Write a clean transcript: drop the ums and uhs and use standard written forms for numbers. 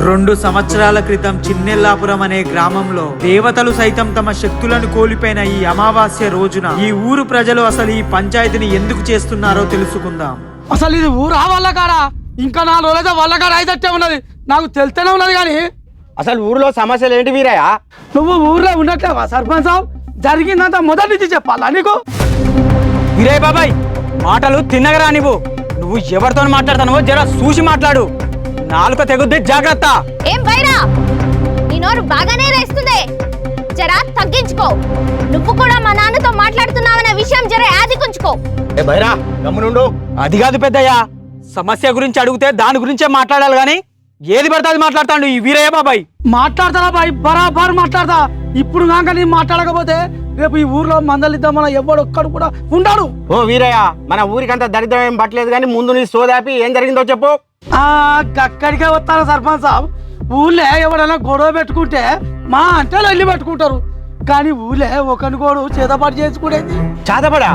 2 సంవత్సరాల క్రితం చిన్నెల్లాపురం అనే గ్రామంలో దేవతలు సైతం తమ శక్తులను కోల్పోయిన ఈ అమావాస్య రోజున ఈ ఊరు ప్రజలు అసలు ఈ పంచాయతీని ఎందుకు చేస్తున్నారో తెలుసుకుందాం. అసలు ఇది ఊరా వాళ్ళ కాడా? ఇంకా 4 రోజులైతే వాళ్ళ కాడ అయితట్టే ఉన్నది. నాకు తెలుస్తూనే ఉన్నది. కానీ అసలు ఊర్లో సమస్యలు ఏంటి వీరయ్య? నువ్వు ఊర్లో ఉండట్లేవా సర్పంచ్ సాబ్? జరిగిందంతా మొదటి నుంచి చెప్పాలా నీకు? వీరయ్య బాబాయ్, మాటలు తిన్నగరా నువ్వు ఎవరితో మాట్లాడతానో జర చూసి మాట్లాడు. నాలుక తెగుద్ది, జాగ్రత్త. ఏం బైరా, నీ నోరు బాగానే రేస్తుంది, జరా తగ్గించుకో. నువ్వు కూడా మా నాన్నతో మాట్లాడుతున్నావనే విషయం జర యాదికుంచుకో. ఏ బైరా, గమ్మునుండు. అది కాదు పెద్దయ్య, సమస్య గురించి అడిగితే దాని గురించే మాట్లాడాలి గాని ఏది పడితే అది మాట్లాడతాడు ఈ వీరయ్య బాబాయ్. మాట్లాడతారా బాయ్? బరాబర్ మాట్లాడతా. ఇప్పుడు కాక నేను మాట్లాడకపోతే రేపు ఈ ఊర్లో మందలిద్దాం మన ఎవడు ఒక్కడు కూడా ఉండాడు. ఓ వీరయ్య, మన ఊరికంత దరిద్రం ఏం పట్టలేదు కానీ ముందు నీ సోదాపి ఏం జరిగిందో చెప్పు. అక్కడికే వస్తాను సర్పంచ్ సాబ్. ఊళ్ళో ఎవరైనా గొడవ పెట్టుకుంటే మా అంటే వెళ్ళి పెట్టుకుంటారు. కానీ ఊళ్ళో ఒకరిని గోడు చేతపాటు చేసుకునేది. చాతపడా?